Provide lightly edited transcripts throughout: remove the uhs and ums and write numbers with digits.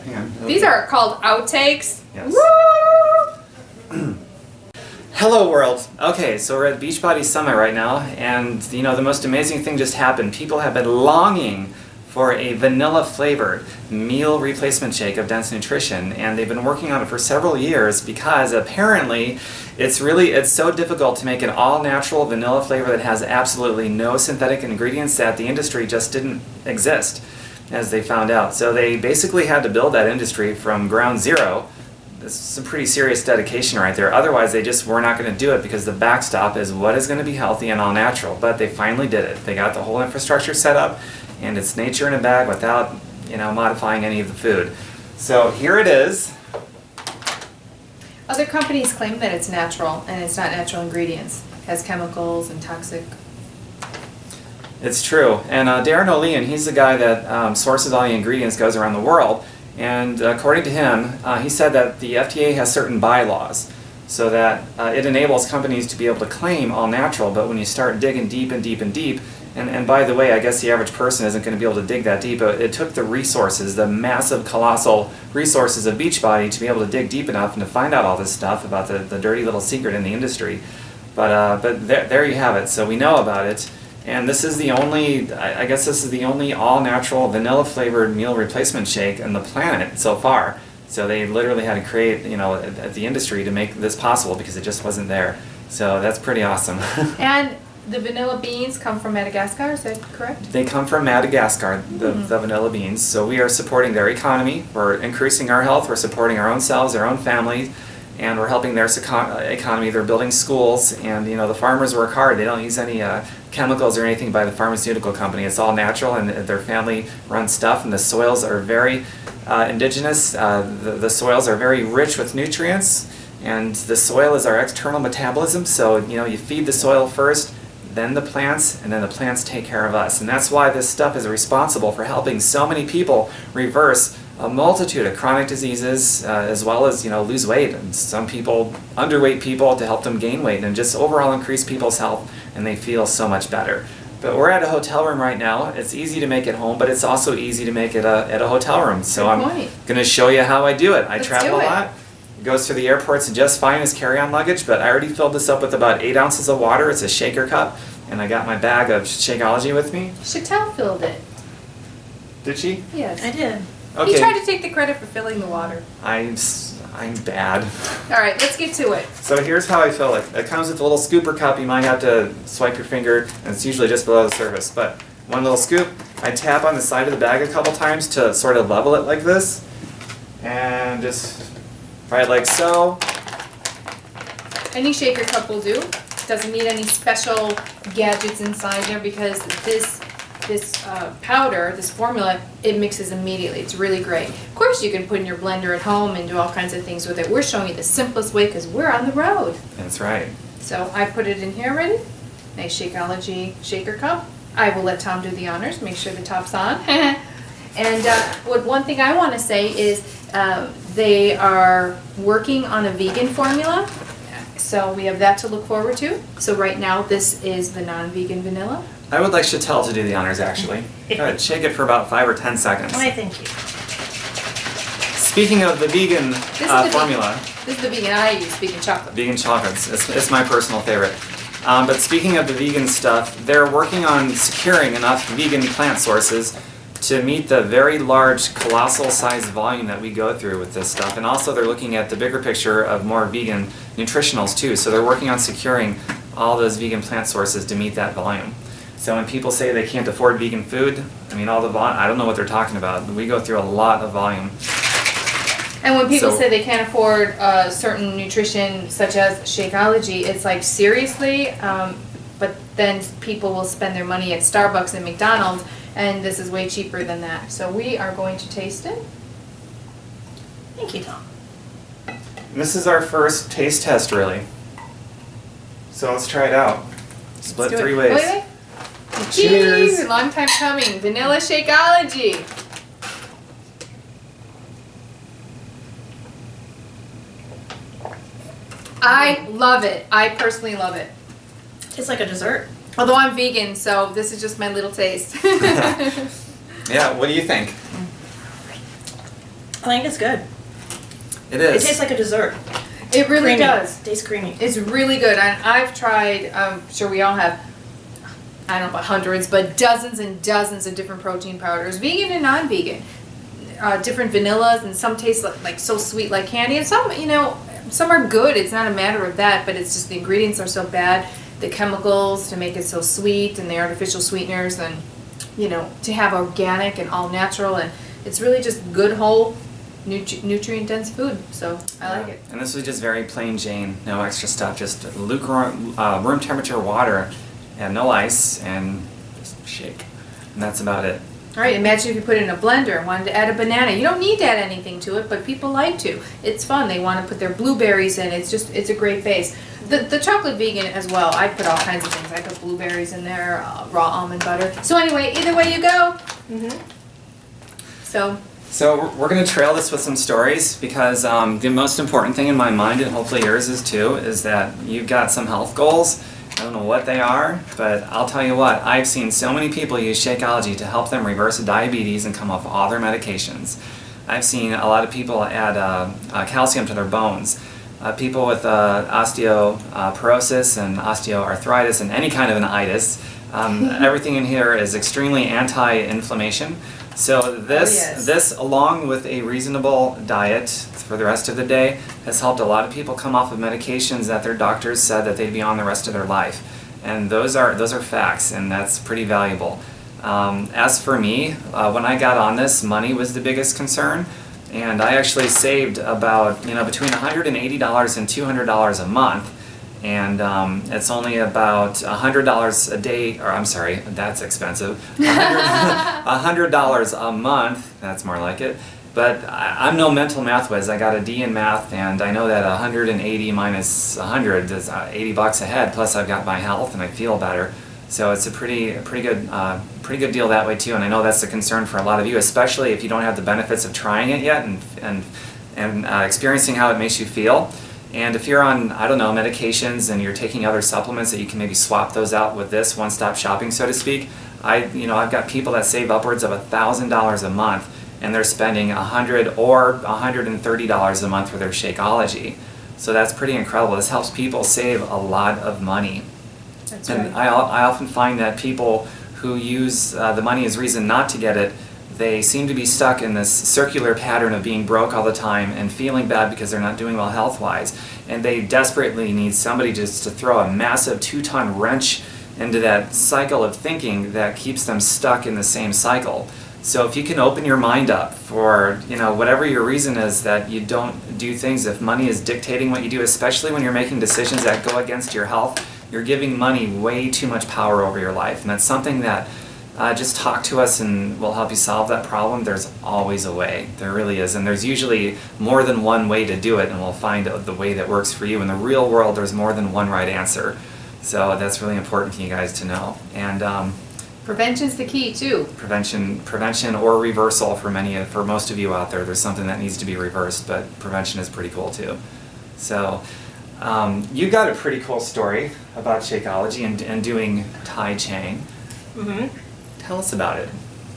Hang on. These are called outtakes. Yes. Woo! Hello world. Okay, so we're at Beachbody Summit right now, and the most amazing thing just happened. People have been longing for a vanilla flavored meal replacement shake of Dense Nutrition, and they've been working on it for several years because apparently it's so difficult to make an all-natural vanilla flavor that has absolutely no synthetic ingredients that the industry just didn't exist, as they found out. So they basically had to build that industry from ground zero. This is some pretty serious dedication right there. Otherwise, they just were not going to do it because the backstop is what is going to be healthy and all natural. But they finally did it. They got the whole infrastructure set up, and it's nature in a bag without, modifying any of the food. So here it is. Other companies claim that it's natural, and it's not natural ingredients. It has chemicals and toxic. It's true. And Darren O'Lean, he's the guy that sources all the ingredients, goes around the world. And according to him, he said that the FDA has certain bylaws so that it enables companies to be able to claim all natural, but when you start digging deep and deep and deep, and by the way, I guess the average person isn't going to be able to dig that deep, but it took the resources, the massive, colossal resources of Beachbody to be able to dig deep enough and to find out all this stuff about the dirty little secret in the industry. But there you have it. So we know about it. And this is the only, I guess this is the only all-natural vanilla flavored meal replacement shake on the planet so far. So they literally had to create, the industry to make this possible because it just wasn't there. So that's pretty awesome. And the vanilla beans come from Madagascar, is that correct? They come from Madagascar, the vanilla beans. So we are supporting their economy. We're increasing our health. We're supporting our own selves, our own families. And we're helping their economy. They're building schools, and the farmers work hard. They don't use any chemicals or anything by the pharmaceutical company. It's all natural, and their family-run stuff. And the soils are very indigenous. The soils are very rich with nutrients, and the soil is our external metabolism. So you feed the soil first, then the plants, and then the plants take care of us. And that's why this stuff is responsible for helping so many people reverse a multitude of chronic diseases, as well as lose weight, and some people, underweight people, to help them gain weight and just overall increase people's health, and they feel so much better. But we're at a hotel room right now. It's easy to make at home, but it's also easy to make at a hotel room. So I'm going to show you how I do it. I travel a lot. It goes through the airports just fine as carry-on luggage, but I already filled this up with about 8 ounces of water. It's a shaker cup, and I got my bag of Shakeology with me. Chantel filled it. Did she? Yes. I did. Okay. He tried to take the credit for filling the water. I'm bad. All right, let's get to it. So here's how I fill it. It comes with a little scooper cup. You might have to swipe your finger, and it's usually just below the surface. But one little scoop. I tap on the side of the bag a couple times to sort of level it like this, and just right like so. Any shaker cup will do. Doesn't need any special gadgets inside there because this powder, this formula, it mixes immediately. It's really great. Of course, you can put in your blender at home and do all kinds of things with it. We're showing you the simplest way because we're on the road. That's right. So I put it in here already. Nice Shakeology shaker cup. I will let Tom do the honors. Make sure the top's on. And one thing I want to say is they are working on a vegan formula. So we have that to look forward to. So right now, this is the non-vegan vanilla. I would like Chantel to do the honors, actually. Go ahead, shake it for about 5 or 10 seconds. Why, thank you. Speaking of the vegan formula. This is the vegan I use, vegan chocolate. Vegan chocolates. It's my personal favorite. But speaking of the vegan stuff, they're working on securing enough vegan plant sources to meet the very large, colossal size volume that we go through with this stuff. And also they're looking at the bigger picture of more vegan nutritionals too. So they're working on securing all those vegan plant sources to meet that volume. So when people say they can't afford vegan food, I mean, I don't know what they're talking about. We go through a lot of volume. And when people say they can't afford certain nutrition, such as Shakeology, it's like, seriously? But then people will spend their money at Starbucks and McDonald's, and this is way cheaper than that. So we are going to taste it. Thank you, Tom. This is our first taste test, really. So let's try it out. Split 3 ways. Wait. Cheers! Long time coming. Vanilla Shakeology. I love it. I personally love it. Tastes like a dessert. Although I'm vegan, so this is just my little taste. Yeah, what do you think? I think it's good. It It is. tastes like a dessert. It really Creamy. does. Tastes creamy. It's really good. And I've tried, I'm sure we all have, I don't know about hundreds, but dozens and dozens of different protein powders, vegan and non-vegan. Different vanillas, and some taste like so sweet like candy, and some, some are good. It's not a matter of that, but it's just the ingredients are so bad. The chemicals to make it so sweet, and the artificial sweeteners, and to have organic and all natural, and it's really just good whole nutrient dense food. So I like it. And this was just very plain Jane, no extra stuff, just lukewarm, room temperature water, and no ice, and just shake, and that's about it. All right, imagine if you put it in a blender and wanted to add a banana. You don't need to add anything to it, but people like to. It's fun. They want to put their blueberries in. It's a great base. The chocolate vegan as well. I put all kinds of things. I put blueberries in there, raw almond butter. So anyway, either way you go. So we're going to trail this with some stories, because the most important thing in my mind, and hopefully yours is too, is that you've got some health goals. I don't know what they are, but I'll tell you what, I've seen so many people use Shakeology to help them reverse diabetes and come off all their medications. I've seen a lot of people add calcium to their bones. People with osteoporosis and osteoarthritis and any kind of an itis. Everything in here is extremely anti-inflammation. So this, along with a reasonable diet for the rest of the day, has helped a lot of people come off of medications that their doctors said that they'd be on the rest of their life. And those are facts, and that's pretty valuable. As for me, when I got on this, money was the biggest concern, and I actually saved about between $180 and $200 a month. And it's only about $100 a day, or I'm sorry, that's expensive. $100 a month, that's more like it. But I'm no mental math whiz. I got a D in math, and I know that 180 minus 100 is $80 a head. Plus, I've got my health, and I feel better. So it's a pretty good deal that way too. And I know that's a concern for a lot of you, especially if you don't have the benefits of trying it yet and experiencing how it makes you feel. And if you're on, I don't know, medications, and you're taking other supplements, that you can maybe swap those out with this one-stop shopping, so to speak. I've got people that save upwards of $1,000 a month, and they're spending $100 or $130 a month for their Shakeology. So that's pretty incredible. This helps people save a lot of money. that's And right. I often find that people who use the money as reason not to get it, they seem to be stuck in this circular pattern of being broke all the time and feeling bad because they're not doing well health-wise. And they desperately need somebody just to throw a massive 2-ton wrench into that cycle of thinking that keeps them stuck in the same cycle. So if you can open your mind up for, whatever your reason is that you don't do things, if money is dictating what you do, especially when you're making decisions that go against your health, you're giving money way too much power over your life. And that's something that just talk to us and we'll help you solve that problem. There's always a way. There really is. And there's usually more than one way to do it, and we'll find the way that works for you. In the real world, there's more than one right answer. So that's really important for you guys to know. And Prevention's the key too. prevention or reversal for most of you out there. There's something that needs to be reversed, but prevention is pretty cool too. So you got a pretty cool story about Shakeology and doing Tai Chang. Tell us about it.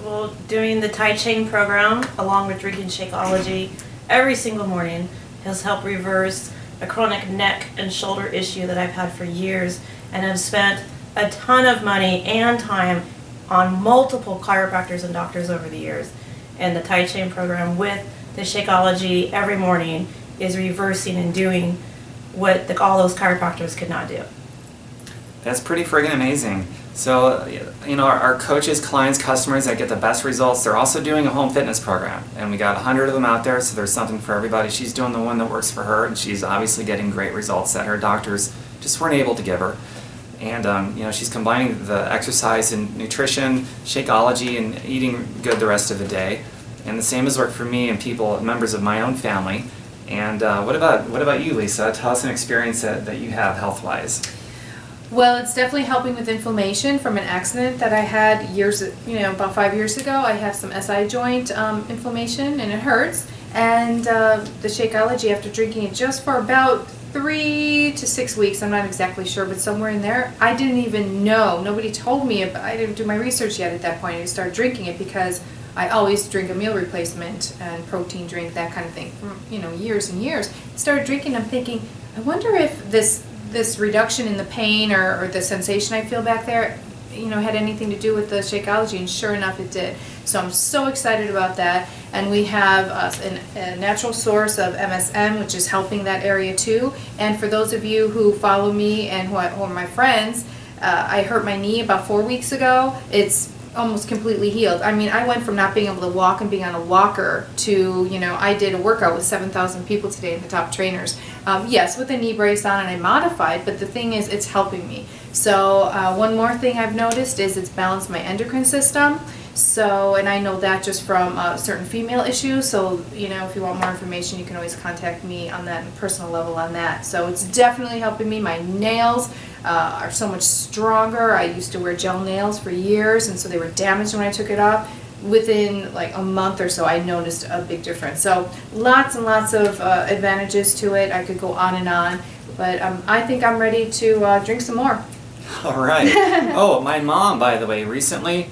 Well, doing the Tai Ching program along with drinking Shakeology every single morning has helped reverse a chronic neck and shoulder issue that I've had for years, and have spent a ton of money and time on multiple chiropractors and doctors over the years. And the Tai Ching program with the Shakeology every morning is reversing and doing what all those chiropractors could not do. That's pretty friggin' amazing. So, our coaches, clients, customers that get the best results, they're also doing a home fitness program. And we got 100 of them out there, so there's something for everybody. She's doing the one that works for her, and she's obviously getting great results that her doctors just weren't able to give her. And, she's combining the exercise and nutrition, Shakeology, and eating good the rest of the day. And the same has worked for me and members of my own family. And what about you, Lisa? Tell us an experience that you have health-wise. Well, it's definitely helping with inflammation from an accident that I had about 5 years ago. I have some SI joint inflammation, and it hurts. And the Shakeology, after drinking it just for about 3 to 6 weeks, I'm not exactly sure, but somewhere in there, I didn't even know. Nobody told me. I didn't do my research yet at that point. I started drinking it because I always drink a meal replacement and protein drink, that kind of thing, for, years and years. Started drinking, I'm thinking, I wonder if this reduction in the pain or the sensation I feel back there, had anything to do with the Shakeology, and sure enough it did. So I'm so excited about that. And we have a natural source of MSM, which is helping that area too. And for those of you who follow me and who are my friends, I hurt my knee about 4 weeks ago. It's almost completely healed. I mean, I went from not being able to walk and being on a walker to, I did a workout with 7,000 people today in the top trainers. Yes, with a knee brace on, and I modified, but the thing is, it's helping me. So one more thing I've noticed is it's balanced my endocrine system. So, and I know that just from certain female issues. So, if you want more information, you can always contact me on that personal level on that. So it's definitely helping me. My nails are so much stronger. I used to wear gel nails for years, and so they were damaged when I took it off. Within like a month or so, I noticed a big difference. So lots and lots of advantages to it. I could go on, but I think I'm ready to drink some more. All right. Oh, my mom, by the way, recently,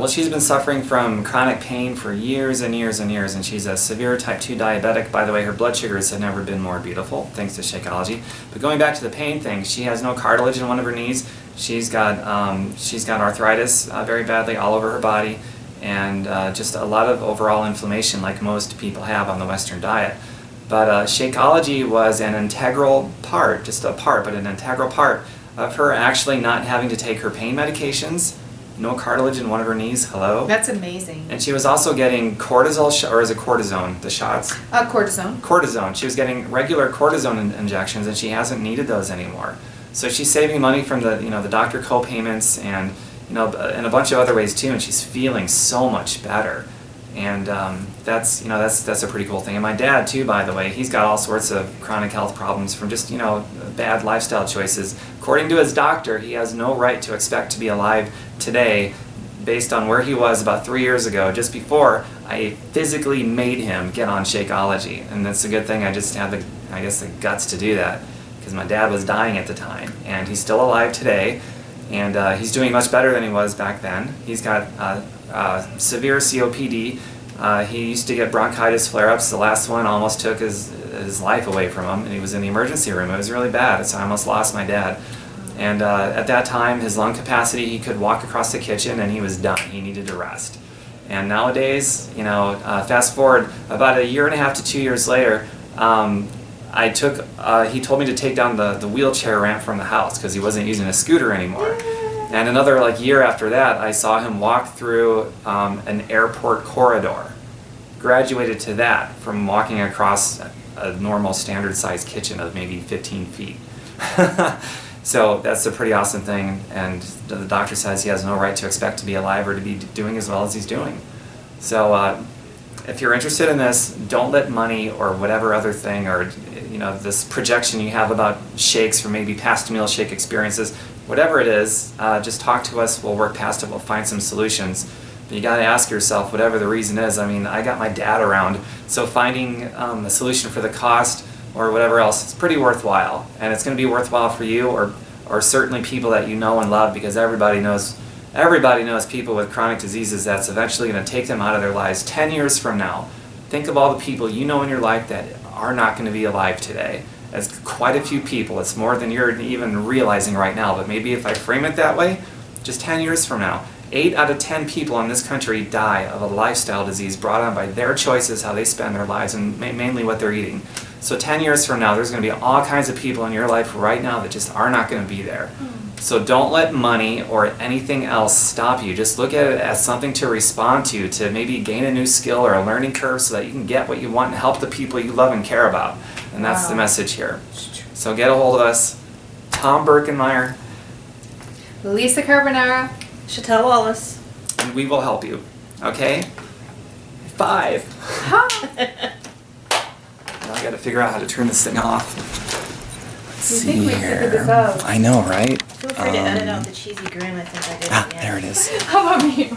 she's been suffering from chronic pain for years and years and years, and she's a severe type 2 diabetic. By the way, her blood sugars have never been more beautiful, thanks to Shakeology. But going back to the pain thing, she has no cartilage in one of her knees. She's got arthritis very badly all over her body, and just a lot of overall inflammation like most people have on the Western diet. But Shakeology was an integral part, just a part, but an integral part of her actually not having to take her pain medications. No cartilage in one of her knees, hello? That's amazing. And she was also getting cortisol, or is it cortisone, the shots? Cortisone. Cortisone. She was getting regular cortisone injections, and she hasn't needed those anymore. So she's saving money from the doctor co-payments and in a bunch of other ways too, and she's feeling so much better. And that's a pretty cool thing. And my dad too, by the way, he's got all sorts of chronic health problems from just bad lifestyle choices. According to his doctor, he has no right to expect to be alive today based on where he was about 3 years ago, just before I physically made him get on Shakeology. And that's a good thing I just had the guts to do that, because my dad was dying at the time, and he's still alive today, and he's doing much better than he was back then. He's got severe COPD. He used to get bronchitis flare-ups. The last one almost took his life away from him, and he was in the emergency room. It was really bad, so I almost lost my dad. And at that time, his lung capacity, he could walk across the kitchen and he was done. He needed to rest. And nowadays, fast forward about 1.5 to 2 years later, he told me to take down the wheelchair ramp from the house because he wasn't using a scooter anymore. And another year after that, I saw him walk through an airport corridor. Graduated to that from walking across a normal standard sized kitchen of maybe 15 feet. So that's a pretty awesome thing, and the doctor says he has no right to expect to be alive or to be doing as well as he's doing. So if you're interested in this, don't let money or whatever other thing, or this projection you have about shakes from maybe past meal shake experiences, whatever it is, just talk to us. We'll work past it. We'll find some solutions. But you got to ask yourself, whatever the reason is. I mean, I got my dad around, so finding a solution for the cost or whatever else, it's pretty worthwhile, and it's going to be worthwhile for you or certainly people that you know and love, because everybody knows people with chronic diseases that's eventually going to take them out of their lives 10 years from now. Think of all the people you know in your life that are not going to be alive today. It's quite a few people. It's more than you're even realizing right now, but maybe if I frame it that way, just 10 years from now, 8 out of 10 people in this country die of a lifestyle disease brought on by their choices, how they spend their lives, and mainly what they're eating. So 10 years from now, there's going to be all kinds of people in your life right now that just are not going to be there. So don't let money or anything else stop you. Just look at it as something to respond to maybe gain a new skill or a learning curve so that you can get what you want and help the people you love and care about. And that's the message here. So get a hold of us. Tom Birkenmeyer. Lisa Carbonara. Chatelle Wallace. And we will help you. Okay? 5. Now I gotta figure out how to turn this thing off. Let's You think see we here. figured this out? I know, right? Feel free to edit out the cheesy grin I think I did at the end. There it is. How about me?